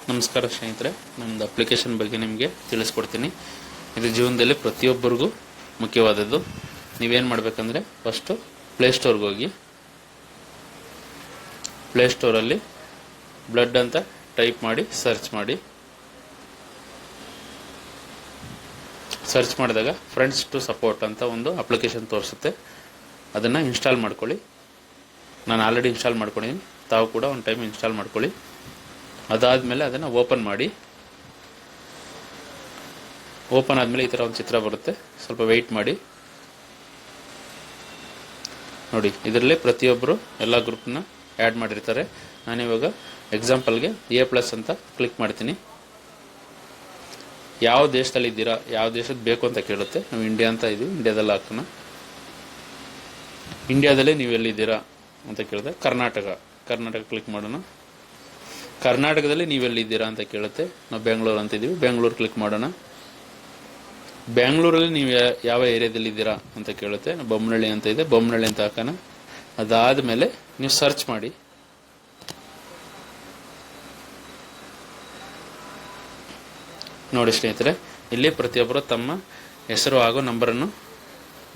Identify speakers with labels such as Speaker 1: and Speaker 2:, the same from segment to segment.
Speaker 1: ನಮಸ್ಕಾರ ಸ್ನೇಹಿತರೆ, ನಮ್ಮದು ಅಪ್ಲಿಕೇಶನ್ ಬಗ್ಗೆ ನಿಮಗೆ ತಿಳಿಸ್ಕೊಡ್ತೀನಿ. ಇದು ಜೀವನದಲ್ಲಿ ಪ್ರತಿಯೊಬ್ಬರಿಗೂ ಮುಖ್ಯವಾದದ್ದು. ನೀವೇನು ಮಾಡಬೇಕಂದ್ರೆ ಫಸ್ಟು ಪ್ಲೇಸ್ಟೋರ್ಗೆ ಹೋಗಿ ಪ್ಲೇಸ್ಟೋರಲ್ಲಿ ಬ್ಲಡ್ ಅಂತ ಟೈಪ್ ಮಾಡಿ ಸರ್ಚ್ ಮಾಡಿ. ಸರ್ಚ್ ಮಾಡಿದಾಗ ಫ್ರೆಂಡ್ಸ್ ಟು ಸಪೋರ್ಟ್ ಅಂತ ಒಂದು ಅಪ್ಲಿಕೇಶನ್ ತೋರಿಸುತ್ತೆ. ಅದನ್ನು ಇನ್ಸ್ಟಾಲ್ ಮಾಡ್ಕೊಳ್ಳಿ. ನಾನು ಆಲ್ರೆಡಿ ಇನ್ಸ್ಟಾಲ್ ಮಾಡ್ಕೊಂಡಿದ್ದೀನಿ, ತಾವು ಕೂಡ ಒಂದು ಟೈಮ್ ಇನ್ಸ್ಟಾಲ್ ಮಾಡ್ಕೊಳ್ಳಿ. ಅದಾದಮೇಲೆ ಅದನ್ನು ಓಪನ್ ಮಾಡಿ. ಓಪನ್ ಆದಮೇಲೆ ಈ ಥರ ಒಂದು ಚಿತ್ರ ಬರುತ್ತೆ. ಸ್ವಲ್ಪ ವೆಯ್ಟ್ ಮಾಡಿ. ನೋಡಿ, ಇದರಲ್ಲಿ ಪ್ರತಿಯೊಬ್ಬರು ಎಲ್ಲ ಗ್ರೂಪ್ನ ಆ್ಯಡ್ ಮಾಡಿರ್ತಾರೆ. ನಾನಿವಾಗ ಎಕ್ಸಾಂಪಲ್ಗೆ A+ ಅಂತ ಕ್ಲಿಕ್ ಮಾಡ್ತೀನಿ. ಯಾವ ದೇಶದಲ್ಲಿ ಇದ್ದೀರಾ, ಯಾವ ದೇಶದ ಬೇಕು ಅಂತ ಕೇಳುತ್ತೆ. ನಾವು ಇಂಡಿಯಾ ಅಂತ ಇದ್ದೀವಿ, ಇಂಡಿಯಾದಲ್ಲಿ ಹಾಕೋಣ. ಇಂಡಿಯಾದಲ್ಲಿ ನೀವು ಎಲ್ಲಿದ್ದೀರಾ ಅಂತ ಕೇಳಿದ್ರೆ ಕರ್ನಾಟಕ ಕ್ಲಿಕ್ ಮಾಡೋಣ. ಕರ್ನಾಟಕದಲ್ಲಿ ನೀವೆಲ್ಲಿದ್ದೀರಾ ಅಂತ ಕೇಳುತ್ತೆ. ನಾವು ಬೆಂಗಳೂರು ಅಂತಿದ್ದೀವಿ, ಬೆಂಗಳೂರು ಕ್ಲಿಕ್ ಮಾಡೋಣ. ಬೆಂಗಳೂರಲ್ಲಿ ನೀವು ಯಾವ ಏರಿಯಾದಲ್ಲಿ ಇದ್ದೀರಾ ಅಂತ ಕೇಳುತ್ತೆ. ಬೊಮ್ಮನಹಳ್ಳಿ ಅಂತ ಇದೆ, ಬೊಮ್ಮನಹಳ್ಳಿ ಅಂತ ಹಾಕೋಣ. ಅದಾದಮೇಲೆ ನೀವು ಸರ್ಚ್ ಮಾಡಿ. ನೋಡಿ ಸ್ನೇಹಿತರೆ, ಇಲ್ಲಿ ಪ್ರತಿಯೊಬ್ಬರು ತಮ್ಮ ಹೆಸರು ಹಾಗೂ ನಂಬರನ್ನು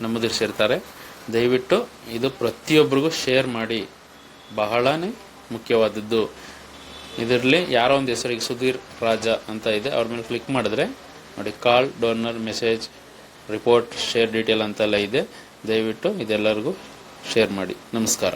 Speaker 1: ನಮೂದಿಸಿರ್ತಾರೆ. ದಯವಿಟ್ಟು ಇದು ಪ್ರತಿಯೊಬ್ಬರಿಗೂ ಶೇರ್ ಮಾಡಿ, ಬಹಳನೇ ಮುಖ್ಯವಾದದ್ದು. ಇದರಲ್ಲಿ ಯಾರೋ ಒಂದು ಹೆಸರಿಗೆ ಸುಧೀರ್ ರಾಜ ಅಂತ ಇದೆ, ಅವ್ರ ಮೇಲೆ ಕ್ಲಿಕ್ ಮಾಡಿದ್ರೆ ನೋಡಿ, call, donor, message, report, share detail ಅಂತೆಲ್ಲ ಇದೆ. ದಯವಿಟ್ಟು ಇದೆಲ್ಲರಿಗೂ ಶೇರ್ ಮಾಡಿ. ನಮಸ್ಕಾರ.